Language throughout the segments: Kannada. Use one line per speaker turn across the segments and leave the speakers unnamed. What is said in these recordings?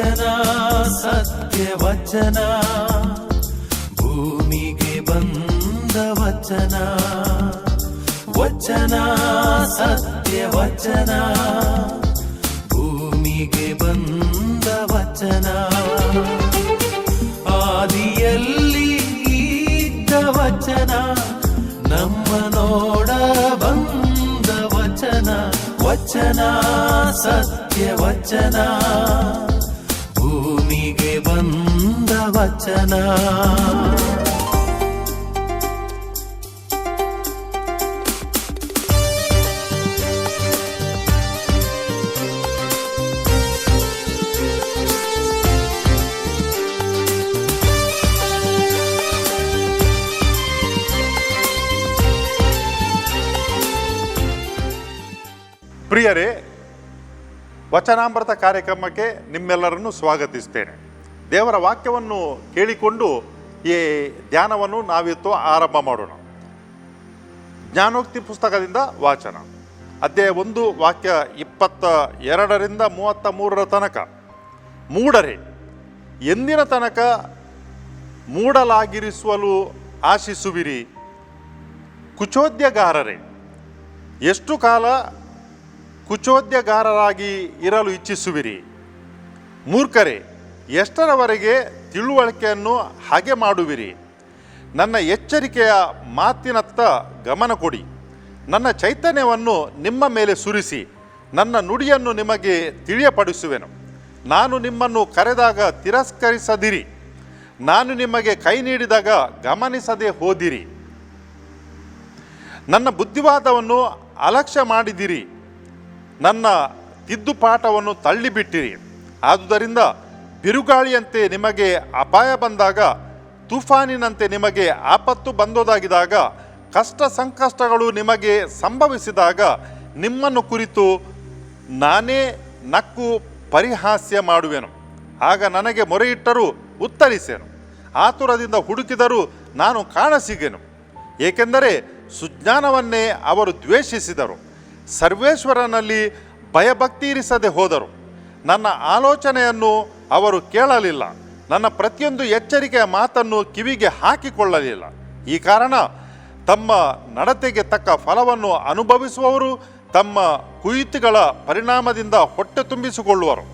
ವಚನ ಸತ್ಯ ವಚನ ಭೂಮಿಗೆ ಬಂದ ವಚನ ವಚನ ಸತ್ಯ ವಚನ ಭೂಮಿಗೆ ಬಂದ ವಚನ ಆದಿಯಲ್ಲಿ ಇದ್ದ ವಚನ ನಮ್ಮ ನೋಡ ಬಂದ ವಚನ ವಚನ ಸತ್ಯ ವಚನ ಭೂಮಿಗೆ ಬಂದ ವಚನ.
ಪ್ರಿಯರೇ, ವಚನಾಮೃತ ಕಾರ್ಯಕ್ರಮಕ್ಕೆ ನಿಮ್ಮೆಲ್ಲರನ್ನು ಸ್ವಾಗತಿಸ್ತೇನೆ. ದೇವರ ವಾಕ್ಯವನ್ನು ಕೇಳಿಕೊಂಡು ಈ ಧ್ಯಾನವನ್ನು ನಾವಿತ್ತು ಆರಂಭ ಮಾಡೋಣ. ಜ್ಞಾನೋಕ್ತಿ ಪುಸ್ತಕದಿಂದ ವಾಚನ, ಅಧ್ಯಾಯ 1, ವಾಕ್ಯ 22ರಿಂದ 33 ತನಕ. ಮೂಢರೇ, ಎಂದಿನ ತನಕ ಮೂಡಲಾಗಿರಿಸಲು ಆಶಿಸುವಿರಿ? ಕುಚೋದ್ಯಗಾರರೇ, ಎಷ್ಟು ಕಾಲ ಕುಚೋದ್ಯಗಾರರಾಗಿ ಇರಲು ಇಚ್ಛಿಸುವಿರಿ? ಮೂರ್ಖರೇ, ಎಷ್ಟರವರೆಗೆ ತಿಳುವಳಿಕೆಯನ್ನು ಹಾಗೆ ಮಾಡುವಿರಿ? ನನ್ನ ಎಚ್ಚರಿಕೆಯ ಮಾತಿನತ್ತ ಗಮನ ಕೊಡಿ. ನನ್ನ ಚೈತನ್ಯವನ್ನು ನಿಮ್ಮ ಮೇಲೆ ಸುರಿಸಿ ನನ್ನ ನುಡಿಯನ್ನು ನಿಮಗೆ ತಿಳಿಯಪಡಿಸುವೆನು. ನಾನು ನಿಮ್ಮನ್ನು ಕರೆದಾಗ ತಿರಸ್ಕರಿಸದಿರಿ, ನಾನು ನಿಮಗೆ ಕೈ ನೀಡಿದಾಗ ಗಮನಿಸದೆ ಹೋದಿರಿ. ನನ್ನ ಬುದ್ಧಿವಾದವನ್ನು ಅಲಕ್ಷ್ಯ ಮಾಡಿದಿರಿ, ನನ್ನ ತಿದ್ದುಪಾಠವನ್ನು ತಳ್ಳಿಬಿಟ್ಟಿರಿ. ಆದುದರಿಂದ ಬಿರುಗಾಳಿಯಂತೆ ನಿಮಗೆ ಅಪಾಯ ಬಂದಾಗ, ತುಫಾನಿನಂತೆ ನಿಮಗೆ ಆಪತ್ತು ಬಂದೊದಗಿದಾಗ, ಕಷ್ಟ ಸಂಕಷ್ಟಗಳು ನಿಮಗೆ ಸಂಭವಿಸಿದಾಗ ನಿಮ್ಮನ್ನು ಕುರಿತು ನಾನೇ ನಕ್ಕು ಪರಿಹಾಸ್ಯ ಮಾಡುವೆನು. ಆಗ ನನಗೆ ಮೊರೆಯಿಟ್ಟರೂ ಉತ್ತರಿಸೆನು, ಆತುರದಿಂದ ಹುಡುಕಿದರೂ ನಾನು ಕಾಣಸಿಗೆನು. ಏಕೆಂದರೆ ಸುಜ್ಞಾನವನ್ನೇ ಅವರು ದ್ವೇಷಿಸಿದರು, ಸರ್ವೇಶ್ವರನಲ್ಲಿ ಭಯಭಕ್ತಿ ಇರಿಸದೆ ಹೋದರು. ನನ್ನ ಆಲೋಚನೆಯನ್ನು ಅವರು ಕೇಳಲಿಲ್ಲ, ನನ್ನ ಪ್ರತಿಯೊಂದು ಎಚ್ಚರಿಕೆಯ ಮಾತನ್ನು ಕಿವಿಗೆ ಹಾಕಿಕೊಳ್ಳಲಿಲ್ಲ. ಈ ಕಾರಣ ತಮ್ಮ ನಡತೆಗೆ ತಕ್ಕ ಫಲವನ್ನು ಅನುಭವಿಸುವವರು ತಮ್ಮ ಕುಯುತಿಗಳ ಪರಿಣಾಮದಿಂದ ಹೊಟ್ಟೆ ತುಂಬಿಸಿಕೊಳ್ಳುವರು.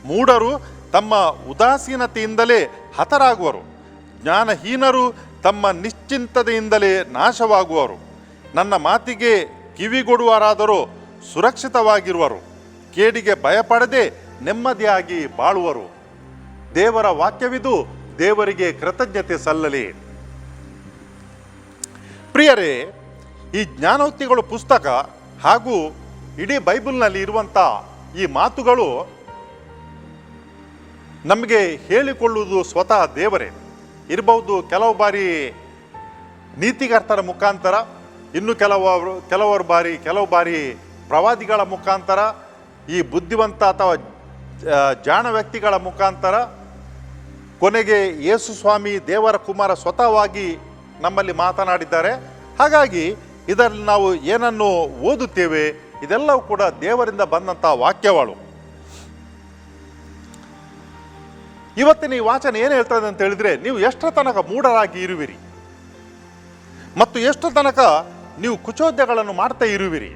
ಮೂಢರು ತಮ್ಮ ಉದಾಸೀನತೆಯಿಂದಲೇ ಹತರಾಗುವರು, ಜ್ಞಾನಹೀನರು ತಮ್ಮ ನಿಶ್ಚಿಂತತೆಯಿಂದಲೇ ನಾಶವಾಗುವರು. ನನ್ನ ಮಾತಿಗೆ ಕಿವಿಗೊಡುವರಾದರೂ ಸುರಕ್ಷಿತವಾಗಿರುವರು, ಕೇಡಿಗೆ ಭಯಪಡದೆ ನೆಮ್ಮದಿಯಾಗಿ ಬಾಳುವರು. ದೇವರ ವಾಕ್ಯವಿದು, ದೇವರಿಗೆ ಕೃತಜ್ಞತೆ ಸಲ್ಲಲಿ. ಪ್ರಿಯರೇ, ಈ ಜ್ಞಾನೋಕ್ತಿಗಳು ಪುಸ್ತಕ ಹಾಗೂ ಇಡೀ ಬೈಬಲ್ನಲ್ಲಿ ಇರುವಂಥ ಈ ಮಾತುಗಳು ನಮಗೆ ಹೇಳಿಕೊಳ್ಳುವುದು ಸ್ವತಃ ದೇವರೇ ಇರಬಹುದು. ಕೆಲವು ಬಾರಿ ನೀತಿಕರ್ತರ ಮುಖಾಂತರ, ಇನ್ನು ಕೆಲವು ಬಾರಿ ಪ್ರವಾದಿಗಳ ಮುಖಾಂತರ, ಈ ಬುದ್ಧಿವಂತ ಅಥವಾ ಜಾಣ ವ್ಯಕ್ತಿಗಳ ಮುಖಾಂತರ, ಕೊನೆಗೆ ಯೇಸು ಸ್ವಾಮಿ ದೇವರ ಕುಮಾರ ಸ್ವತಃವಾಗಿ ನಮ್ಮಲ್ಲಿ ಮಾತನಾಡಿದ್ದಾರೆ. ಹಾಗಾಗಿ ಇದರಲ್ಲಿ ನಾವು ಏನನ್ನು ಓದುತ್ತೇವೆ ಇದೆಲ್ಲವೂ ಕೂಡ ದೇವರಿಂದ ಬಂದಂಥ ವಾಕ್ಯಗಳು. ಇವತ್ತಿನ ಈ ವಾಚನ ಏನು ಹೇಳ್ತದೆ ಅಂತ ಹೇಳಿದರೆ, ನೀವು ಎಷ್ಟರ ತನಕ ಮೂಢರಾಗಿ ಇರುವಿರಿ ಮತ್ತು ಎಷ್ಟು ತನಕ ನೀವು ಕುಚೋದ್ಯಗಳನ್ನು ಮಾಡ್ತಾ ಇರುವಿರಿ?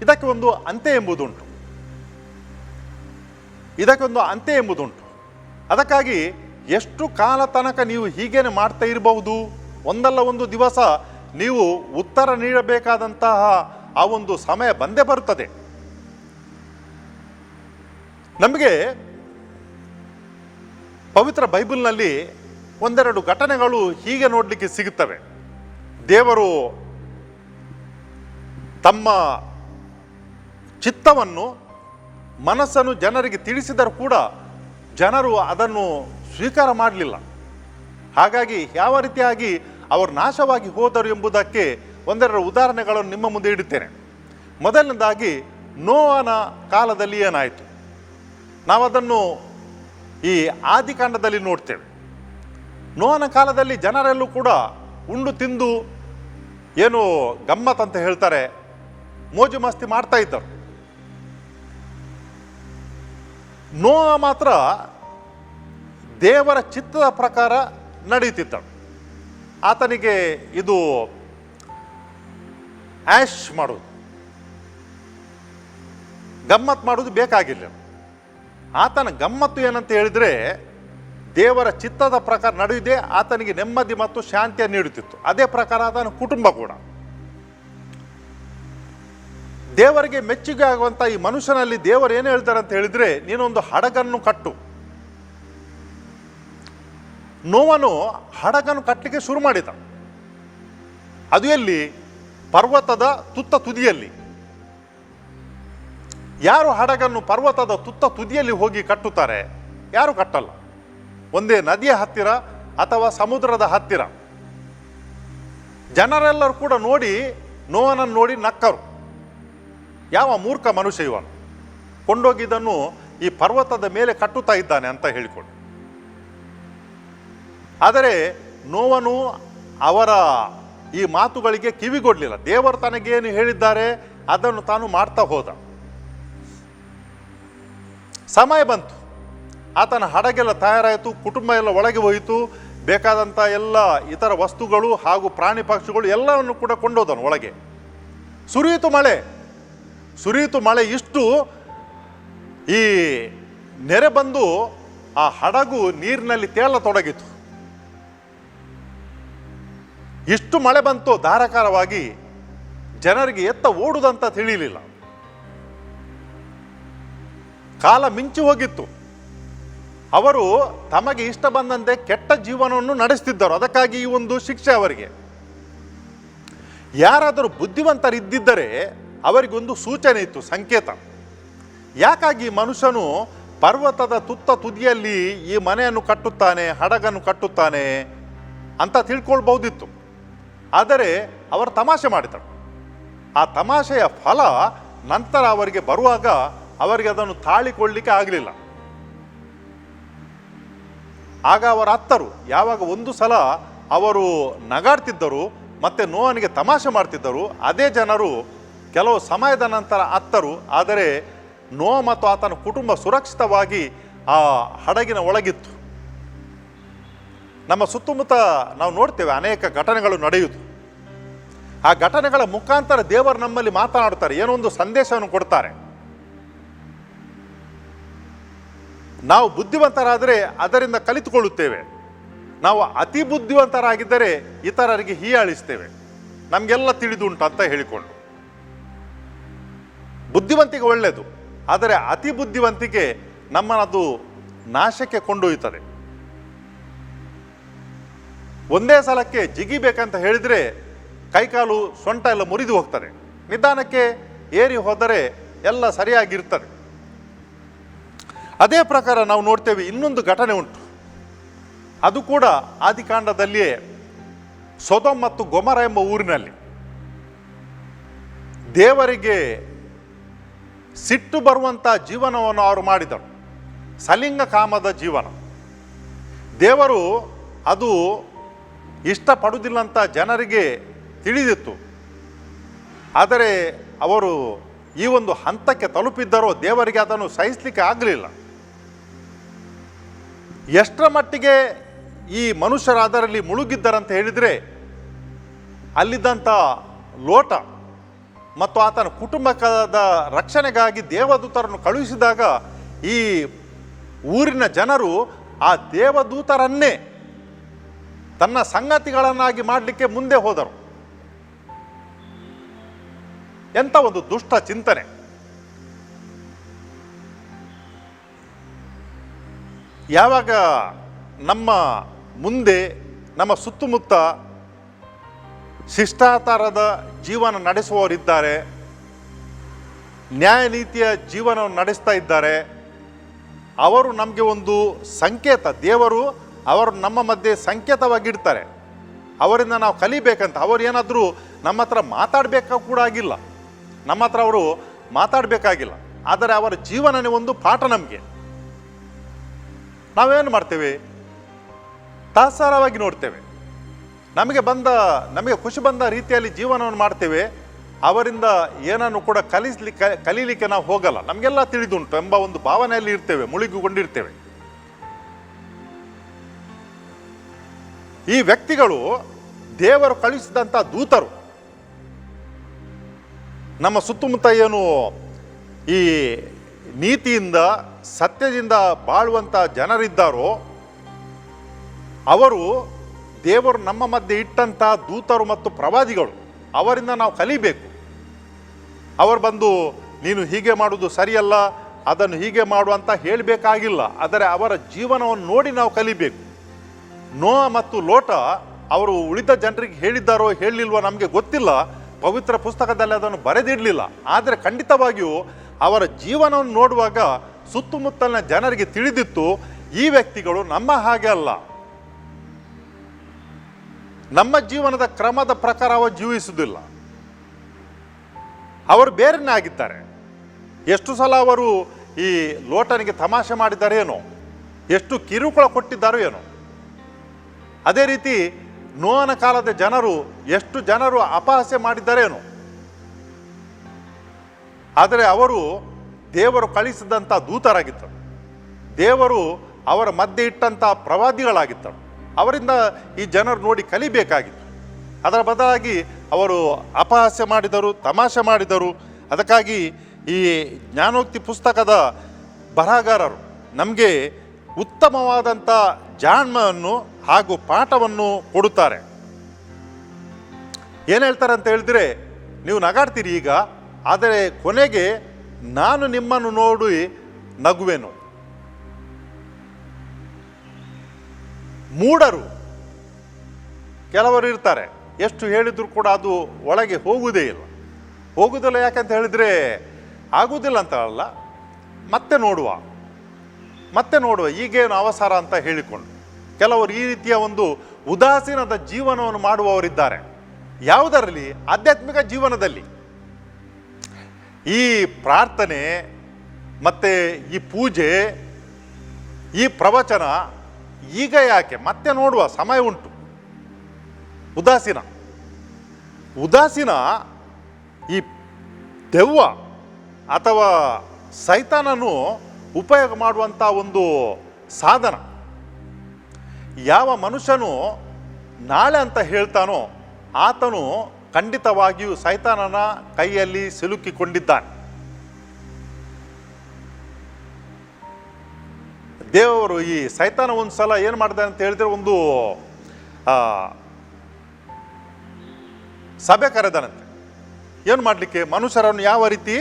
ಇದಕ್ಕೆ ಒಂದು ಅಂತ್ಯ ಎಂಬುದುಂಟು. ಅದಕ್ಕಾಗಿ ಎಷ್ಟು ಕಾಲ ತನಕ ನೀವು ಹೀಗೇನೆ ಮಾಡ್ತಾ ಇರಬಹುದು? ಒಂದಲ್ಲ ಒಂದು ದಿವಸ ನೀವು ಉತ್ತರ ನೀಡಬೇಕಾದಂತಹ ಆ ಒಂದು ಸಮಯ ಬಂದೇ ಬರುತ್ತದೆ. ನಮಗೆ ಪವಿತ್ರ ಬೈಬಲ್ನಲ್ಲಿ ಒಂದೆರಡು ಘಟನೆಗಳು ಹೀಗೆ ನೋಡಲಿಕ್ಕೆ ಸಿಗುತ್ತವೆ. ದೇವರು ತಮ್ಮ ಚಿತ್ತವನ್ನು, ಮನಸ್ಸನ್ನು ಜನರಿಗೆ ತಿಳಿಸಿದರೂ ಕೂಡ ಜನರು ಅದನ್ನು ಸ್ವೀಕಾರ ಮಾಡಲಿಲ್ಲ. ಹಾಗಾಗಿ ಯಾವ ರೀತಿಯಾಗಿ ಅವರು ನಾಶವಾಗಿ ಹೋದರು ಎಂಬುದಕ್ಕೆ ಒಂದೆರಡು ಉದಾಹರಣೆಗಳನ್ನು ನಿಮ್ಮ ಮುಂದೆ ಇಡುತ್ತೇನೆ. ಮೊದಲನೇದಾಗಿ ನೋಹನ ಕಾಲದಲ್ಲಿ ಏನಾಯಿತು, ನಾವು ಅದನ್ನು ಈ ಆದಿಕಾಂಡದಲ್ಲಿ ನೋಡ್ತೇವೆ. ನೋಹನ ಕಾಲದಲ್ಲಿ ಜನರೆಲ್ಲೂ ಕೂಡ ಉಂಡು ತಿಂದು ಏನು ಗಮ್ಮತ್ ಅಂತ ಹೇಳ್ತಾರೆ, ಮೋಜು ಮಸ್ತಿ ಮಾಡ್ತಾ ಇದ್ದರು. ನೋಹ ಮಾತ್ರ ದೇವರ ಚಿತ್ತದ ಪ್ರಕಾರ ನಡೀತಿದ್ದಳು. ಆತನಿಗೆ ಇದು ಆ್ಯಶ್ ಮಾಡೋದು, ಗಮ್ಮತ್ತು ಮಾಡೋದು ಬೇಕಾಗಿಲ್ಲ. ಆತನ ಗಮ್ಮತ್ತು ಏನಂತ ಹೇಳಿದರೆ ದೇವರ ಚಿತ್ತದ ಪ್ರಕಾರ ನಡೆಯುವುದೇ ಆತನಿಗೆ ನೆಮ್ಮದಿ ಮತ್ತು ಶಾಂತಿಯನ್ನು ನೀಡುತ್ತಿತ್ತು. ಅದೇ ಪ್ರಕಾರ ಆತನ ಕುಟುಂಬ ಕೂಡ. ದೇವರಿಗೆ ಮೆಚ್ಚುಗೆ ಆಗುವಂಥ ಈ ಮನುಷ್ಯನಲ್ಲಿ ದೇವರು ಏನು ಹೇಳ್ತಾರೆ ಅಂತ ಹೇಳಿದರೆ, ನೀನೊಂದು ಹಡಗನ್ನು ಕಟ್ಟು. ನೋವನು ಹಡಗನ್ನು ಕಟ್ಟಲಿಕ್ಕೆ ಶುರು ಮಾಡಿದ. ಅದು ಎಲ್ಲಿ? ಪರ್ವತದ ತುತ್ತ ತುದಿಯಲ್ಲಿ. ಯಾರು ಹಡಗನ್ನು ಪರ್ವತದ ತುತ್ತ ತುದಿಯಲ್ಲಿ ಹೋಗಿ ಕಟ್ಟುತ್ತಾರೆ? ಯಾರು ಕಟ್ಟಲ್ಲ. ಒಂದೇ ನದಿಯ ಹತ್ತಿರ ಅಥವಾ ಸಮುದ್ರದ ಹತ್ತಿರ. ಜನರೆಲ್ಲರೂ ಕೂಡ ನೋಡಿ ನೋವನನ್ನು ನೋಡಿ ನಕ್ಕರು. ಯಾವ ಮೂರ್ಖ ಮನುಷ್ಯ ಇವನು, ಕೊಂಡೋಗಿದ್ದನ್ನು ಈ ಪರ್ವತದ ಮೇಲೆ ಕಟ್ಟುತ್ತಾ ಇದ್ದಾನೆ ಅಂತ ಹೇಳಿಕೊಂಡು. ಆದರೆ ನೋವನು ಅವರ ಈ ಮಾತುಗಳಿಗೆ ಕಿವಿಗೊಡಲಿಲ್ಲ. ದೇವರು ತನಗೇನು ಹೇಳಿದ್ದಾರೆ ಅದನ್ನು ತಾನು ಮಾಡ್ತಾ ಹೋದ. ಸಮಯ ಬಂತು, ಆತನ ಹಡಗೆಲ್ಲ ತಯಾರಾಯಿತು, ಕುಟುಂಬ ಎಲ್ಲ ಒಳಗೆ ಹೋಯಿತು. ಬೇಕಾದಂಥ ಎಲ್ಲ ಇತರ ವಸ್ತುಗಳು ಹಾಗೂ ಪ್ರಾಣಿ ಪಕ್ಷಿಗಳು ಎಲ್ಲವನ್ನು ಕೂಡ ಕೊಂಡೋದನು ಒಳಗೆ. ಸುರಿಯಿತು ಮಳೆ. ಇಷ್ಟು ಈ ನೆರೆ ಬಂದು ಆ ಹಡಗು ನೀರಿನಲ್ಲಿ ತೇಲತೊಡಗಿತು. ಇಷ್ಟು ಮಳೆ ಬಂತು ಧಾರಾಕಾರವಾಗಿ, ಜನರಿಗೆ ಎತ್ತ ಓಡುದಂತ ತಿಳಿಯಲಿಲ್ಲ. ಕಾಲ ಮಿಂಚಿ ಹೋಗಿತ್ತು. ಅವರು ತಮಗೆ ಇಷ್ಟ ಬಂದಂತೆ ಕೆಟ್ಟ ಜೀವನವನ್ನು ನಡೆಸ್ತಿದ್ದರು. ಅದಕ್ಕಾಗಿ ಈ ಒಂದು ಶಿಕ್ಷೆ ಅವರಿಗೆ. ಯಾರಾದರೂ ಬುದ್ಧಿವಂತರಿದ್ದಿದ್ದರೆ ಅವರಿಗೊಂದು ಸೂಚನೆ ಇತ್ತು, ಸಂಕೇತ. ಯಾಕಾಗಿ ಮನುಷ್ಯನು ಪರ್ವತದ ತುತ್ತ ತುದಿಯಲ್ಲಿ ಈ ಮನೆಯನ್ನು ಕಟ್ಟುತ್ತಾನೆ, ಹಡಗನ್ನು ಕಟ್ಟುತ್ತಾನೆ ಅಂತ ತಿಳ್ಕೊಳ್ಬಹುದಿತ್ತು. ಆದರೆ ಅವರು ತಮಾಷೆ ಮಾಡಿದರು. ಆ ತಮಾಷೆಯ ಫಲ ನಂತರ ಅವರಿಗೆ ಬರುವಾಗ ಅವರಿಗೆ ಅದನ್ನು ತಾಳಿಕೊಳ್ಳಲಿಕ್ಕೆ ಆಗಲಿಲ್ಲ. ಆಗ ಅವರು ಅತ್ತರು. ಯಾವಾಗ ಒಂದು ಸಲ ಅವರು ನಗಾಡ್ತಿದ್ದರು ಮತ್ತು ನೋವನಿಗೆ ತಮಾಷೆ ಮಾಡ್ತಿದ್ದರು, ಅದೇ ಜನರು ಕೆಲವು ಸಮಯದ ನಂತರ ಅತ್ತರು. ಆದರೆ ನೋವ ಮತ್ತು ಆತನ ಕುಟುಂಬ ಸುರಕ್ಷಿತವಾಗಿ ಆ ಹಡಗಿನ ಒಳಗಿತ್ತು. ನಮ್ಮ ಸುತ್ತಮುತ್ತ ನಾವು ನೋಡ್ತೇವೆ ಅನೇಕ ಘಟನೆಗಳು ನಡೆಯುವುದು. ಆ ಘಟನೆಗಳ ಮುಖಾಂತರ ದೇವರು ನಮ್ಮಲ್ಲಿ ಮಾತನಾಡುತ್ತಾರೆ, ಏನೋ ಒಂದು ಸಂದೇಶವನ್ನು ಕೊಡ್ತಾರೆ. ನಾವು ಬುದ್ಧಿವಂತರಾದರೆ ಅದರಿಂದ ಕಲಿತುಕೊಳ್ಳುತ್ತೇವೆ. ನಾವು ಅತಿ ಬುದ್ಧಿವಂತರಾಗಿದ್ದರೆ ಇತರರಿಗೆ ಹೀಯಾಳಿಸ್ತೇವೆ, ನಮಗೆಲ್ಲ ತಿಳಿದುಂಟು ಅಂತ ಹೇಳಿಕೊಂಡು. ಬುದ್ಧಿವಂತಿಕೆ ಒಳ್ಳೆಯದು, ಆದರೆ ಅತಿ ಬುದ್ಧಿವಂತಿಕೆ ನಮ್ಮನ್ನದು ನಾಶಕ್ಕೆ ಕೊಂಡೊಯ್ಯುತ್ತದೆ. ಒಂದೇ ಸಲಕ್ಕೆ ಜಿಗಿಬೇಕಂತ ಹೇಳಿದರೆ ಕೈಕಾಲು ಸೊಂಟ ಎಲ್ಲ ಮುರಿದು ಹೋಗ್ತದೆ. ನಿಧಾನಕ್ಕೆ ಏರಿ ಹೋದರೆ ಎಲ್ಲ ಸರಿಯಾಗಿರ್ತದೆ. ಅದೇ ಪ್ರಕಾರ ನಾವು ನೋಡ್ತೇವೆ, ಇನ್ನೊಂದು ಘಟನೆ ಉಂಟು. ಅದು ಕೂಡ ಆದಿಕಾಂಡದಲ್ಲಿಯೇ ಸೊದೋಮ್ ಮತ್ತು ಗೊಮರ ಎಂಬ ಊರಿನಲ್ಲಿ ದೇವರಿಗೆ ಸಿಟ್ಟು ಬರುವಂಥ ಜೀವನವನ್ನು ಅವರು ಮಾಡಿದರು. ಸಲಿಂಗ ಕಾಮದ ಜೀವನ. ದೇವರು ಅದು ಇಷ್ಟಪಡುವುದಿಲ್ಲ ಅಂತ ಜನರಿಗೆ ತಿಳಿದಿತ್ತು. ಆದರೆ ಅವರು ಈ ಒಂದು ಹಂತಕ್ಕೆ ತಲುಪಿದ್ದರೋ ದೇವರಿಗೆ ಅದನ್ನು ಸಹಿಸಲಿಕ್ಕೆ ಆಗಲಿಲ್ಲ. ಎಷ್ಟರ ಮಟ್ಟಿಗೆ ಈ ಮನುಷ್ಯರು ಅದರಲ್ಲಿ ಮುಳುಗಿದ್ದರಂತ ಹೇಳಿದರೆ, ಅಲ್ಲಿದ್ದಂಥ ಲೋಟ ಮತ್ತು ಆತನ ಕುಟುಂಬದ ರಕ್ಷಣೆಗಾಗಿ ದೇವದೂತರನ್ನು ಕಳುಹಿಸಿದಾಗ ಈ ಊರಿನ ಜನರು ಆ ದೇವದೂತರನ್ನೇ ತನ್ನ ಸಂಗತಿಗಳನ್ನಾಗಿ ಮಾಡಲಿಕ್ಕೆ ಮುಂದೆ ಹೋದರು. ಎಂಥ ಒಂದು ದುಷ್ಟ ಚಿಂತನೆ! ಯಾವಾಗ ನಮ್ಮ ಮುಂದೆ ನಮ್ಮ ಸುತ್ತಮುತ್ತ ಶಿಷ್ಟಾಚಾರದ ಜೀವನ ನಡೆಸುವವರಿದ್ದಾರೆ, ನ್ಯಾಯ ನೀತಿಯ ಜೀವನವನ್ನು ನಡೆಸ್ತಾ ಇದ್ದಾರೆ, ಅವರು ನಮಗೆ ಒಂದು ಸಂಕೇತ. ದೇವರು ಅವರು ನಮ್ಮ ಮಧ್ಯೆ ಸಂಕೇತವಾಗಿಡ್ತಾರೆ. ಅವರಿಂದ ನಾವು ಕಲಿಬೇಕಂತ. ಅವರು ಏನಾದರೂ ನಮ್ಮ ಹತ್ರ ಮಾತಾಡಬೇಕಾ ಕೂಡ ಆಗಿಲ್ಲ, ನಮ್ಮ ಹತ್ರ ಅವರು ಮಾತಾಡಬೇಕಾಗಿಲ್ಲ. ಆದರೆ ಅವರ ಜೀವನನೇ ಒಂದು ಪಾಠ ನಮಗೆ. ನಾವೇನು ಮಾಡ್ತೇವೆ? ತಾತ್ಸಾರವಾಗಿ ನೋಡ್ತೇವೆ. ನಮಗೆ ಖುಷಿ ಬಂದ ರೀತಿಯಲ್ಲಿ ಜೀವನವನ್ನು ಮಾಡ್ತೇವೆ. ಅವರಿಂದ ಏನನ್ನು ಕೂಡ ಕಲೀಲಿಕ್ಕೆ ನಾವು ಹೋಗಲ್ಲ. ನಮಗೆಲ್ಲ ತಿಳಿದುಂಟು ಎಂಬ ಒಂದು ಭಾವನೆಯಲ್ಲಿ ಇರ್ತೇವೆ, ಮುಳುಗಿಕೊಂಡಿರ್ತೇವೆ. ಈ ವ್ಯಕ್ತಿಗಳು ದೇವರು ಕಳಿಸಿದಂಥ ದೂತರು. ನಮ್ಮ ಸುತ್ತಮುತ್ತ ಏನು ಈ ನೀತಿಯಿಂದ ಸತ್ಯದಿಂದ ಬಾಳುವಂಥ ಜನರಿದ್ದಾರೋ ಅವರು ದೇವರು ನಮ್ಮ ಮಧ್ಯೆ ಇಟ್ಟಂಥ ದೂತರು ಮತ್ತು ಪ್ರವಾದಿಗಳು. ಅವರಿಂದ ನಾವು ಕಲಿಬೇಕು. ಅವರು ಬಂದು ನೀನು ಹೀಗೆ ಮಾಡುವುದು ಸರಿಯಲ್ಲ, ಅದನ್ನು ಹೀಗೆ ಮಾಡು ಅಂತ ಹೇಳಬೇಕಾಗಿಲ್ಲ. ಆದರೆ ಅವರ ಜೀವನವನ್ನು ನೋಡಿ ನಾವು ಕಲಿಬೇಕು. ನೋಹ ಮತ್ತು ಲೋಟ ಅವರು ಉಳಿದ ಜನರಿಗೆ ಹೇಳಿದ್ದಾರೋ ಹೇಳಲಿಲ್ವೋ ನಮಗೆ ಗೊತ್ತಿಲ್ಲ. ಪವಿತ್ರ ಪುಸ್ತಕದಲ್ಲಿ ಅದನ್ನು ಬರೆದಿಡಲಿಲ್ಲ. ಆದರೆ ಖಂಡಿತವಾಗಿಯೂ ಅವರ ಜೀವನವನ್ನು ನೋಡುವಾಗ ಸುತ್ತಮುತ್ತಲಿನ ಜನರಿಗೆ ತಿಳಿದಿತ್ತು, ಈ ವ್ಯಕ್ತಿಗಳು ನಮ್ಮ ಹಾಗೆ ಅಲ್ಲ, ನಮ್ಮ ಜೀವನದ ಕ್ರಮದ ಪ್ರಕಾರ ಅವರು ಜೀವಿಸುವುದಿಲ್ಲ, ಅವರು ಬೇರೆನೇ ಆಗಿದ್ದಾರೆ. ಎಷ್ಟು ಸಲ ಅವರು ಈ ಲೋಟನಿಗೆ ತಮಾಷೆ ಮಾಡಿದ್ದಾರೆ ಏನೋ, ಎಷ್ಟು ಕಿರುಕುಳ ಕೊಟ್ಟಿದ್ದಾರೋ ಏನೋ. ಅದೇ ರೀತಿ ನೋಹನ ಕಾಲದ ಜನರು ಎಷ್ಟು ಜನರು ಅಪಹಾಸ್ಯ ಮಾಡಿದ್ದಾರೇನೋ. ಆದರೆ ಅವರು ದೇವರು ಕಳಿಸಿದಂಥ ದೂತರಾಗಿದ್ದರು. ದೇವರು ಅವರ ಮಧ್ಯೆ ಇಟ್ಟಂಥ ಪ್ರವಾದಿಗಳಾಗಿದ್ದರು. ಅವರಿಂದ ಈ ಜನರು ನೋಡಿ ಕಲಿಬೇಕಾಗಿತ್ತು. ಅದರ ಬದಲಾಗಿ ಅವರು ಅಪಹಾಸ್ಯ ಮಾಡಿದರು, ತಮಾಷೆ ಮಾಡಿದರು. ಅದಕ್ಕಾಗಿ ಈ ಜ್ಞಾನೋಕ್ತಿ ಪುಸ್ತಕದ ಬರಹಗಾರರು ನಮಗೆ ಉತ್ತಮವಾದಂಥ ಜಾಣ್ಮೆಯನ್ನು ಹಾಗೂ ಪಾಠವನ್ನು ಕೊಡುತ್ತಾರೆ. ಏನು ಹೇಳ್ತಾರೆ ಅಂತ ಹೇಳಿದ್ರೆ, ನೀವು ನಗಾಡ್ತೀರಿ ಈಗ, ಆದರೆ ಕೊನೆಗೆ ನಾನು ನಿಮ್ಮನ್ನು ನೋಡಿ ನಗುವೆನು. ಮೂಢರು ಕೆಲವರು ಇರ್ತಾರೆ, ಎಷ್ಟು ಹೇಳಿದ್ರು ಕೂಡ ಅದು ಒಳಗೆ ಹೋಗುವುದೇ ಇಲ್ಲ. ಹೋಗುವುದಿಲ್ಲ ಯಾಕಂತ ಹೇಳಿದರೆ ಆಗುವುದಿಲ್ಲ ಅಂತ ಅಲ್ಲ, ಮತ್ತೆ ನೋಡುವ ಈಗೇನು ಅವಸರ ಅಂತ ಹೇಳಿಕೊಂಡು ಕೆಲವರು ಈ ರೀತಿಯ ಒಂದು ಉದಾಸೀನದ ಜೀವನವನ್ನು ಮಾಡುವವರಿದ್ದಾರೆ. ಯಾವುದರಲ್ಲಿ? ಆಧ್ಯಾತ್ಮಿಕ ಜೀವನದಲ್ಲಿ. ಈ ಪ್ರಾರ್ಥನೆ ಮತ್ತು ಈ ಪೂಜೆ, ಈ ಪ್ರವಚನ ಈಗ ಯಾಕೆ, ಮತ್ತೆ ನೋಡುವ ಸಮಯ ಉಂಟು. ಉದಾಸೀನ ಈ ದೆವ್ವ ಅಥವಾ ಸೈತಾನನು ಉಪಯೋಗ ಮಾಡುವಂಥ ಒಂದು ಸಾಧನ. ಯಾವ ಮನುಷ್ಯನು ನಾಳೆ ಅಂತ ಹೇಳ್ತಾನೋ ಆತನು ಖಂಡಿತವಾಗಿಯೂ ಸೈತಾನನ ಕೈಯಲ್ಲಿ ಸಿಲುಕಿಕೊಂಡಿದ್ದಾನೆ. ದೇವರು ಈ ಸೈತಾನ ಒಂದು ಸಲ ಏನು ಮಾಡಿದಾನೆ ಅಂತ ಹೇಳಿದ್ರೆ, ಒಂದು ಸಭೆ ಕರೆದಾನಂತೆ. ಏನು ಮಾಡಲಿಕ್ಕೆ? ಮನುಷ್ಯರನ್ನು ಯಾವ ರೀತಿ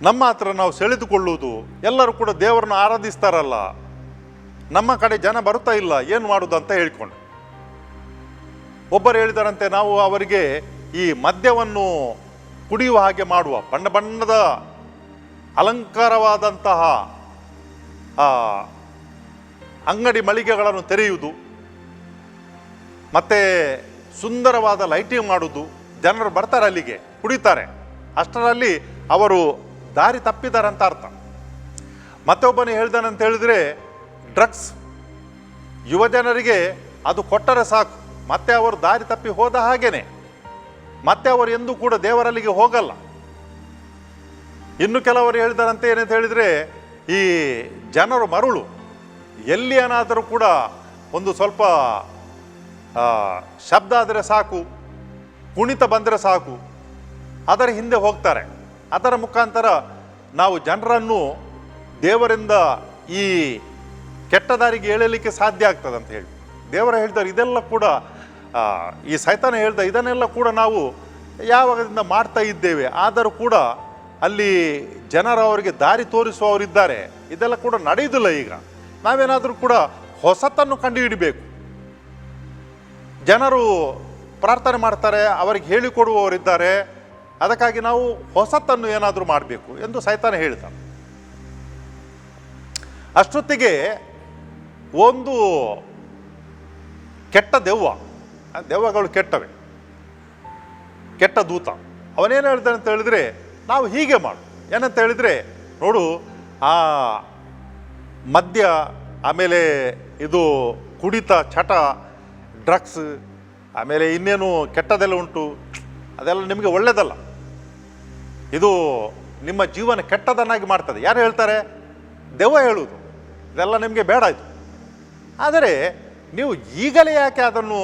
ನಮ್ಮ ಹತ್ರ ನಾವು ಸೆಳೆದುಕೊಳ್ಳುವುದು, ಎಲ್ಲರೂ ಕೂಡ ದೇವರನ್ನು ಆರಾಧಿಸ್ತಾರಲ್ಲ, ನಮ್ಮ ಕಡೆ ಜನ ಬರ್ತಾ ಇಲ್ಲ, ಏನು ಮಾಡೋದು ಅಂತ ಹೇಳಿಕೊಂಡು ಒಬ್ಬರು ಹೇಳಿದಾರಂತೆ, ನಾವು ಅವರಿಗೆ ಈ ಮದ್ಯವನ್ನು ಕುಡಿಯುವ ಹಾಗೆ ಮಾಡುವ, ಬಣ್ಣ ಬಣ್ಣದ ಅಲಂಕಾರವಾದಂತಹ ಅಂಗಡಿ ಮಳಿಗೆಗಳನ್ನು ತೆರೆಯುವುದು, ಮತ್ತು ಸುಂದರವಾದ ಲೈಟಿಂಗ್ ಮಾಡುವುದು. ಜನರು ಬರ್ತಾರೆ, ಅಲ್ಲಿಗೆ ಕುಡಿತಾರೆ. ಅಷ್ಟರಲ್ಲಿ ಅವರು ದಾರಿ ತಪ್ಪಿದಾರಂತ ಅರ್ಥ. ಮತ್ತೊಬ್ಬನೇ ಹೇಳ್ದಾನಂತ ಹೇಳಿದರೆ, ಡ್ರಗ್ಸ್ ಯುವ ಜನರಿಗೆ ಅದು ಕೊಟ್ಟರೆ ಸಾಕು, ಮತ್ತೆ ಅವರು ದಾರಿ ತಪ್ಪಿ ಹೋದ ಹಾಗೇನೆ, ಮತ್ತೆ ಅವರು ಎಂದೂ ಕೂಡ ದೇವರಲ್ಲಿಗೆ ಹೋಗಲ್ಲ. ಇನ್ನು ಕೆಲವರು ಹೇಳಿದಾರಂತೆ ಏನಂತ ಹೇಳಿದರೆ, ಈ ಜನರು ಮರುಳು ಎಲ್ಲಿ ಏನಾದರೂ ಕೂಡ ಒಂದು ಸ್ವಲ್ಪ ಶಬ್ದ ಆದರೆ ಸಾಕು, ಕುಣಿತ ಬಂದರೆ ಸಾಕು, ಅದರ ಹಿಂದೆ ಹೋಗ್ತಾರೆ. ಅದರ ಮುಖಾಂತರ ನಾವು ಜನರನ್ನು ದೇವರಿಂದ ಈ ಕೆಟ್ಟ ದಾರಿಗೆ ಎಳೆಯಲಿಕ್ಕೆ ಸಾಧ್ಯ ಆಗ್ತದೆ ಅಂತ ಹೇಳಿ ದೇವರ ಹೇಳ್ತಾರೆ. ಇದೆಲ್ಲ ಕೂಡ ಈ ಸೈತಾನ ಹೇಳ್ದ, ಇದನ್ನೆಲ್ಲ ಕೂಡ ನಾವು ಯಾವಾಗದಿಂದ ಮಾಡ್ತಾ ಇದ್ದೇವೆ. ಆದರೂ ಕೂಡ ಅಲ್ಲಿ ಜನರು ಅವರಿಗೆ ದಾರಿ ತೋರಿಸುವವರಿದ್ದಾರೆ. ಇದೆಲ್ಲ ಕೂಡ ನಡೆಯುವುದಿಲ್ಲ. ಈಗ ನಾವೇನಾದರೂ ಕೂಡ ಹೊಸತನ್ನು ಕಂಡುಹಿಡಬೇಕು. ಜನರು ಪ್ರಾರ್ಥನೆ ಮಾಡ್ತಾರೆ, ಅವರಿಗೆ ಹೇಳಿಕೊಡುವವರಿದ್ದಾರೆ. ಅದಕ್ಕಾಗಿ ನಾವು ಹೊಸತನ್ನು ಏನಾದರೂ ಮಾಡಬೇಕು ಎಂದು ಸೈತಾನ ಹೇಳ್ತಾನೆ. ಅಷ್ಟೊತ್ತಿಗೆ ಒಂದು ಕೆಟ್ಟ ದೆವ್ವಗಳು ಕೆಟ್ಟವೆ, ಕೆಟ್ಟ ದೂತ ಅವನೇನು ಹೇಳ್ತಾನೆ ಅಂತ ಹೇಳಿದ್ರೆ, ನಾವು ಹೀಗೆ ಮಾಡು. ಏನಂತ ಹೇಳಿದರೆ, ನೋಡು, ಆ ಮದ್ಯ, ಆಮೇಲೆ ಇದು ಕುಡಿತ, ಚಟ, ಡ್ರಗ್ಸ್, ಆಮೇಲೆ ಇನ್ನೇನು ಕೆಟ್ಟದೆಲ್ಲ ಉಂಟು, ಅದೆಲ್ಲ ನಿಮಗೆ ಒಳ್ಳೆಯದಲ್ಲ. ಇದು ನಿಮ್ಮ ಜೀವನ ಕೆಟ್ಟದನ್ನಾಗಿ ಮಾಡ್ತದೆ. ಯಾರು ಹೇಳ್ತಾರೆ? ದೆವ್ವ ಹೇಳುವುದು. ಇದೆಲ್ಲ ನಿಮಗೆ ಬೇಡ ಇದು. ಆದರೆ ನೀವು ಈಗಲೇ ಯಾಕೆ ಅದನ್ನು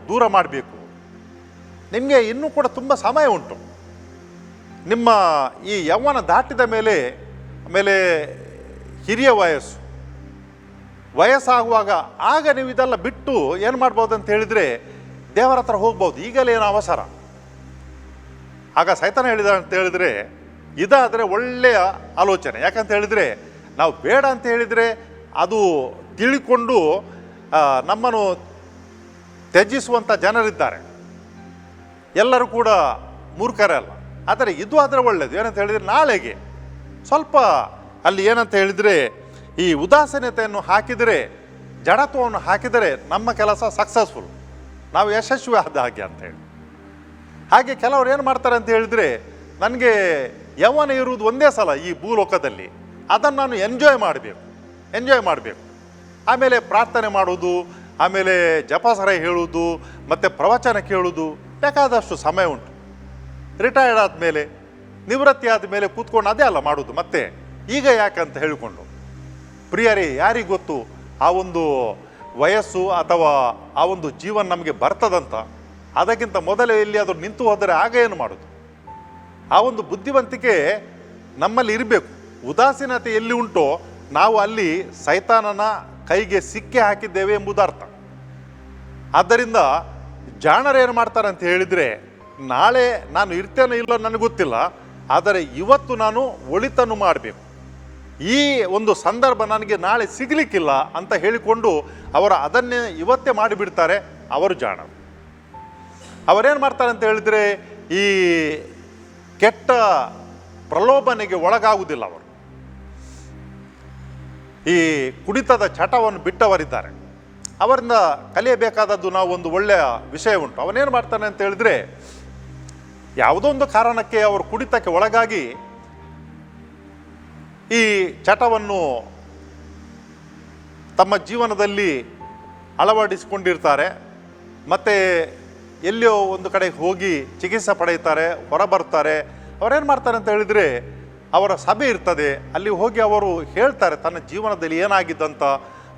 ದೂರ ಮಾಡಬೇಕು? ನಿಮಗೆ ಇನ್ನೂ ಕೂಡ ತುಂಬ ಸಮಯ ಉಂಟು. ನಿಮ್ಮ ಈ ಯೌವನ ದಾಟಿದ ಮೇಲೆ ಆಮೇಲೆ ಹಿರಿಯ ವಯಸ್ಸಾಗುವಾಗ ಆಗ ನೀವು ಇದೆಲ್ಲ ಬಿಟ್ಟು ಏನು ಮಾಡ್ಬೋದು ಅಂತ ಹೇಳಿದರೆ ದೇವರ ಹತ್ರ ಹೋಗ್ಬೋದು. ಈಗಲೇ ಏನು ಅವಸರ? ಆಗ ಸೈತಾನ ಹೇಳಿದ ಅಂತ ಹೇಳಿದರೆ ಇದಾದರೆ ಒಳ್ಳೆಯ ಆಲೋಚನೆ. ಯಾಕಂತ ಹೇಳಿದರೆ ನಾವು ಬೇಡ ಅಂತ ಹೇಳಿದರೆ ಅದು ತಿಳಿಕೊಂಡು ನಮ್ಮನ್ನು ತ್ಯಜಿಸುವಂಥ ಜನರಿದ್ದಾರೆ. ಎಲ್ಲರೂ ಕೂಡ ಮೂರ್ಖರೇ ಅಲ್ಲ. ಆದರೆ ಇದು ಆದರೆ ಒಳ್ಳೆಯದು. ಏನಂತ ಹೇಳಿದರೆ ನಾಳೆಗೆ ಸ್ವಲ್ಪ ಅಲ್ಲಿ ಏನಂತ ಹೇಳಿದರೆ ಈ ಉದಾಸೀನತೆಯನ್ನು ಹಾಕಿದರೆ, ಜಡತ್ವವನ್ನು ಹಾಕಿದರೆ ನಮ್ಮ ಕೆಲಸ ಸಕ್ಸಸ್ಫುಲ್, ನಾವು ಯಶಸ್ವಿ ಆದ ಹಾಗೆ ಅಂತೇಳಿ. ಹಾಗೆ ಕೆಲವರು ಏನು ಮಾಡ್ತಾರೆ ಅಂತ ಹೇಳಿದರೆ, ನನಗೆ ಯೌವನ ಇರುವುದು ಒಂದೇ ಸಲ ಈ ಭೂಲೋಕದಲ್ಲಿ, ಅದನ್ನು ನಾನು ಎಂಜಾಯ್ ಮಾಡಬೇಕು. ಆಮೇಲೆ ಪ್ರಾರ್ಥನೆ ಮಾಡೋದು, ಆಮೇಲೆ ಜಪಸರ ಹೇಳುವುದು, ಮತ್ತು ಪ್ರವಚನ ಕೇಳುವುದು, ಬೇಕಾದಷ್ಟು ಸಮಯ ಉಂಟು. ರಿಟೈರ್ಡ್ ಆದಮೇಲೆ, ನಿವೃತ್ತಿ ಆದಮೇಲೆ ಕೂತ್ಕೊಂಡು ಅದೇ ಅಲ್ಲ ಮಾಡೋದು. ಮತ್ತೆ ಈಗ ಯಾಕಂತ ಹೇಳಿಕೊಂಡು ಪ್ರಿಯರೇ, ಯಾರಿಗೆ ಗೊತ್ತು ಆ ಒಂದು ವಯಸ್ಸು ಅಥವಾ ಆ ಒಂದು ಜೀವನ ನಮಗೆ ಬರ್ತದಂತ. ಅದಕ್ಕಿಂತ ಮೊದಲೇ ಎಲ್ಲಿ ಅದು ನಿಂತು ಹೋದರೆ ಆಗ ಏನು ಮಾಡೋದು? ಆ ಒಂದು ಬುದ್ಧಿವಂತಿಕೆ ನಮ್ಮಲ್ಲಿ ಇರಬೇಕು. ಉದಾಸೀನತೆ ಎಲ್ಲಿ ಉಂಟೋ ನಾವು ಅಲ್ಲಿ ಸೈತಾನನ ಕೈಗೆ ಸಿಕ್ಕಿ ಹಾಕಿದ್ದೇವೆ ಎಂಬುದು ಅರ್ಥ. ಆದ್ದರಿಂದ ಜಾಣರು ಏನು ಮಾಡ್ತಾರೆ ಅಂತ ಹೇಳಿದರೆ, ನಾಳೆ ನಾನು ಇರ್ತೇನೋ ಇಲ್ಲೋ ನನಗೆ ಗೊತ್ತಿಲ್ಲ, ಆದರೆ ಇವತ್ತು ನಾನು ಒಳಿತನ್ನು ಮಾಡಬೇಕು, ಈ ಒಂದು ಸಂದರ್ಭ ನನಗೆ ನಾಳೆ ಸಿಗಲಿಕ್ಕಿಲ್ಲ ಅಂತ ಹೇಳಿಕೊಂಡು ಅದನ್ನೇ ಇವತ್ತೇ ಮಾಡಿಬಿಡ್ತಾರೆ. ಅವರು ಜಾಣರು. ಅವರೇನು ಮಾಡ್ತಾರೆ ಅಂತ ಹೇಳಿದರೆ, ಈ ಕೆಟ್ಟ ಪ್ರಲೋಭನೆಗೆ ಒಳಗಾಗುವುದಿಲ್ಲ. ಅವರು ಈ ಕುಡಿತದ ಚಟವನ್ನು ಬಿಟ್ಟವರಿದ್ದಾರೆ. ಅವರಿಂದ ಕಲಿಯಬೇಕಾದದ್ದು ನಾವು ಒಂದು ಒಳ್ಳೆಯ ವಿಷಯ ಉಂಟು. ಅವನೇನು ಮಾಡ್ತಾನೆ ಅಂತ ಹೇಳಿದರೆ, ಯಾವುದೋ ಒಂದು ಕಾರಣಕ್ಕೆ ಅವರು ಕುಡಿತಕ್ಕೆ ಒಳಗಾಗಿ ಈ ಚಟವನ್ನು ತಮ್ಮ ಜೀವನದಲ್ಲಿ ಅಳವಡಿಸಿಕೊಂಡಿರ್ತಾರೆ. ಮತ್ತು ಎಲ್ಲಿಯೋ ಒಂದು ಕಡೆ ಹೋಗಿ ಚಿಕಿತ್ಸೆ ಪಡೆಯುತ್ತಾರೆ, ಹೊರಬರ್ತಾರೆ. ಅವರೇನು ಮಾಡ್ತಾರೆ ಅಂತ ಹೇಳಿದರೆ, ಅವರ ಸಭೆ ಇರ್ತದೆ, ಅಲ್ಲಿ ಹೋಗಿ ಅವರು ಹೇಳ್ತಾರೆ ತನ್ನ ಜೀವನದಲ್ಲಿ ಏನಾಗಿದ್ದಂತ,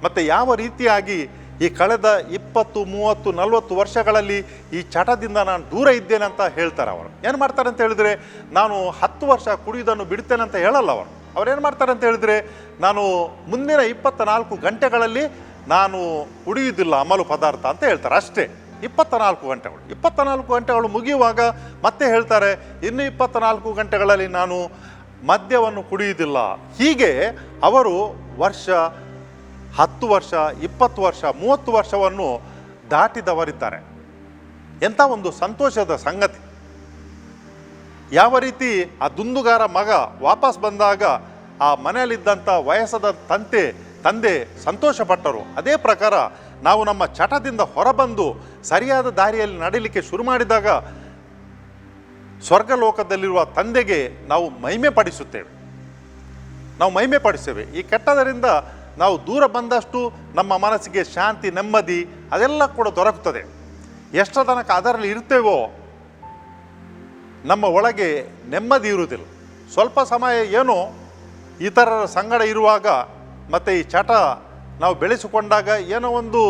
ಮತ್ತು ಯಾವ ರೀತಿಯಾಗಿ ಈ ಕಳೆದ 20, 30, 40 ವರ್ಷಗಳಲ್ಲಿ ಈ ಚಟದಿಂದ ನಾನು ದೂರ ಇದ್ದೇನೆ ಅಂತ ಹೇಳ್ತಾರೆ. ಅವರು ಏನು ಮಾಡ್ತಾರೆ ಅಂತ ಹೇಳಿದರೆ, ನಾನು 10 ವರ್ಷ ಕುಡಿಯೋದನ್ನು ಬಿಡ್ತೇನೆ ಅಂತ ಹೇಳಲ್ಲ. ಅವರೇನು ಮಾಡ್ತಾರೆ ಅಂತ ಹೇಳಿದರೆ, ನಾನು ಮುಂದಿನ 24 ಗಂಟೆಗಳಲ್ಲಿ ನಾನು ಕುಡಿಯುವುದಿಲ್ಲ ಅಮಲು ಪದಾರ್ಥ ಅಂತ ಹೇಳ್ತಾರೆ. ಅಷ್ಟೇ, 24 ಗಂಟೆಗಳು ಮುಗಿಯುವಾಗ ಮತ್ತೆ ಹೇಳ್ತಾರೆ, ಇನ್ನು 24 ಗಂಟೆಗಳಲ್ಲಿ ನಾನು ಮದ್ಯವನ್ನು ಕುಡಿಯುವುದಿಲ್ಲ. ಹೀಗೆ ಅವರು ವರ್ಷ, 10 ವರ್ಷ, 20 ವರ್ಷ, 30 ವರ್ಷವನ್ನು ದಾಟಿದವರಿದ್ದಾರೆ. ಎಂಥ ಒಂದು ಸಂತೋಷದ ಸಂಗತಿ! ಯಾವ ರೀತಿ ಆ ದುಂದುಗಾರ ಮಗ ವಾಪಸ್ ಬಂದಾಗ ಆ ಮನೆಯಲ್ಲಿದ್ದಂಥ ವಯಸ್ಸಾದ ತಂದೆ ಸಂತೋಷಪಟ್ಟರು. ಅದೇ ಪ್ರಕಾರ ನಾವು ನಮ್ಮ ಚಟದಿಂದ ಹೊರಬಂದು ಸರಿಯಾದ ದಾರಿಯಲ್ಲಿ ನಡೀಲಿಕ್ಕೆ ಶುರು ಮಾಡಿದಾಗ ಸ್ವರ್ಗಲೋಕದಲ್ಲಿರುವ ತಂದೆಗೆ ನಾವು ಮಹಿಮೆ ಪಡಿಸುತ್ತೇವೆ. ಈ ಕೆಟ್ಟದರಿಂದ ನಾವು ದೂರ ಬಂದಷ್ಟು ನಮ್ಮ ಮನಸ್ಸಿಗೆ ಶಾಂತಿ, ನೆಮ್ಮದಿ ಅದೆಲ್ಲ ಕೂಡ ದೊರಕುತ್ತದೆ. ಎಷ್ಟರ ತನಕ ಅದರಲ್ಲಿ ಇರ್ತೇವೋ ನಮ್ಮ ಒಳಗೆ ನೆಮ್ಮದಿ ಇರುವುದಿಲ್ಲ. ಸ್ವಲ್ಪ ಸಮಯ ಏನೋ ಇತರರ ಸಂಗಡ ಇರುವಾಗ ಮತ್ತು ಈ ಚಟ ನಾವು ಬೆಳೆಸಿಕೊಂಡಾಗ ಏನೋ ಒಂದು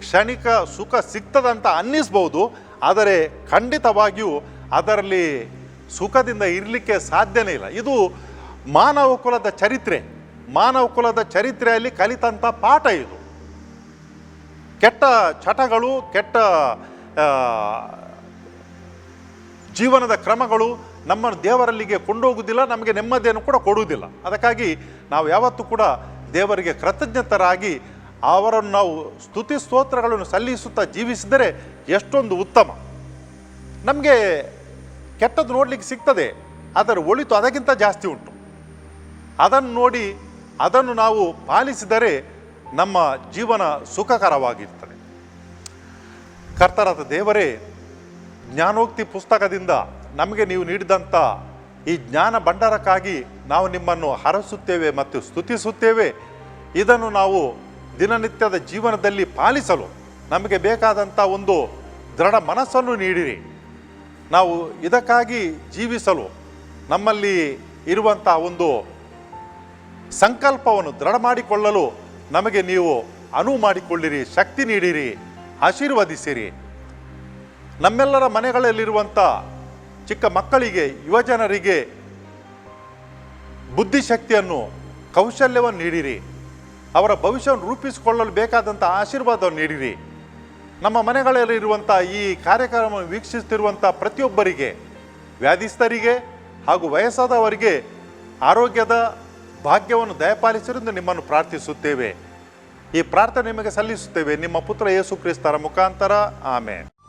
ಕ್ಷಣಿಕ ಸುಖ ಸಿಗ್ತದಂತ ಅನ್ನಿಸ್ಬೋದು. ಆದರೆ ಖಂಡಿತವಾಗಿಯೂ ಅದರಲ್ಲಿ ಸುಖದಿಂದ ಇರಲಿಕ್ಕೆ ಸಾಧ್ಯನೇ ಇಲ್ಲ. ಇದು ಮಾನವ ಕುಲದ ಚರಿತ್ರೆಯಲ್ಲಿ ಕಲಿತಂಥ ಪಾಠ ಇದು. ಕೆಟ್ಟ ಚಟಗಳು, ಕೆಟ್ಟ ಜೀವನದ ಕ್ರಮಗಳು ನಮ್ಮನ್ನು ದೇವರಲ್ಲಿಗೆ ಕೊಂಡೋಗುವುದಿಲ್ಲ, ನಮಗೆ ನೆಮ್ಮದಿಯನ್ನು ಕೂಡ ಕೊಡುವುದಿಲ್ಲ. ಅದಕ್ಕಾಗಿ ನಾವು ಯಾವತ್ತೂ ಕೂಡ ದೇವರಿಗೆ ಕೃತಜ್ಞತರಾಗಿ ಅವರನ್ನು ನಾವು ಸ್ತುತಿ ಸ್ತೋತ್ರಗಳನ್ನು ಸಲ್ಲಿಸುತ್ತಾ ಜೀವಿಸಿದರೆ ಎಷ್ಟೊಂದು ಉತ್ತಮ. ನಮಗೆ ಕೆಟ್ಟದ್ದು ನೋಡಲಿಕ್ಕೆ ಸಿಗ್ತದೆ, ಅದರ ಒಳಿತು ಅದಕ್ಕಿಂತ ಜಾಸ್ತಿ ಉಂಟು. ಅದನ್ನು ನೋಡಿ ಅದನ್ನು ನಾವು ಪಾಲಿಸಿದರೆ ನಮ್ಮ ಜೀವನ ಸುಖಕರವಾಗಿರ್ತದೆ. ಕರ್ತರಾದ ದೇವರೇ, ಜ್ಞಾನೋಕ್ತಿ ಪುಸ್ತಕದಿಂದ ನಮಗೆ ನೀವು ನೀಡಿದಂಥ ಈ ಜ್ಞಾನ ಭಂಡಾರಕ್ಕಾಗಿ ನಾವು ನಿಮ್ಮನ್ನು ಹರಸುತ್ತೇವೆ ಮತ್ತು ಸ್ತುತಿಸುತ್ತೇವೆ. ಇದನ್ನು ನಾವು ದಿನನಿತ್ಯದ ಜೀವನದಲ್ಲಿ ಪಾಲಿಸಲು ನಮಗೆ ಬೇಕಾದಂಥ ಒಂದು ದೃಢ ಮನಸ್ಸನ್ನು ನೀಡಿರಿ. ನಾವು ಇದಕ್ಕಾಗಿ ಜೀವಿಸಲು ನಮ್ಮಲ್ಲಿ ಇರುವಂಥ ಒಂದು ಸಂಕಲ್ಪವನ್ನು ದೃಢ ಮಾಡಿಕೊಳ್ಳಲು ನಮಗೆ ನೀವು ಅನುವು ಮಾಡಿಕೊಳ್ಳಿರಿ, ಶಕ್ತಿ ನೀಡಿರಿ, ಆಶೀರ್ವದಿಸಿರಿ. ನಮ್ಮೆಲ್ಲರ ಮನೆಗಳಲ್ಲಿರುವಂಥ ಚಿಕ್ಕ ಮಕ್ಕಳಿಗೆ, ಯುವಜನರಿಗೆ ಬುದ್ಧಿಶಕ್ತಿಯನ್ನು, ಕೌಶಲ್ಯವನ್ನು ನೀಡಿರಿ. ಅವರ ಭವಿಷ್ಯವನ್ನು ರೂಪಿಸಿಕೊಳ್ಳಲು ಬೇಕಾದಂಥ ಆಶೀರ್ವಾದವನ್ನು ನೀಡಿರಿ. ನಮ್ಮ ಮನೆಗಳಲ್ಲಿರುವಂಥ ಈ ಕಾರ್ಯಕ್ರಮವನ್ನು ವೀಕ್ಷಿಸುತ್ತಿರುವಂಥ ಪ್ರತಿಯೊಬ್ಬರಿಗೆ, ವ್ಯಾಧಿಸ್ಥರಿಗೆ ಹಾಗೂ ವಯಸ್ಸಾದವರಿಗೆ ಆರೋಗ್ಯದ ಭಾಗ್ಯವನ್ನು ದಯಪಾಲಿಸಿರೆಂದು ನಿಮ್ಮನ್ನು ಪ್ರಾರ್ಥಿಸುತ್ತೇವೆ. ಈ ಪ್ರಾರ್ಥನೆ ನಿಮಗೆ ಸಲ್ಲಿಸುತ್ತೇವೆ ನಿಮ್ಮ ಪುತ್ರ ಯೇಸು ಕ್ರಿಸ್ತರ ಮುಖಾಂತರ. ಆಮೆನ್.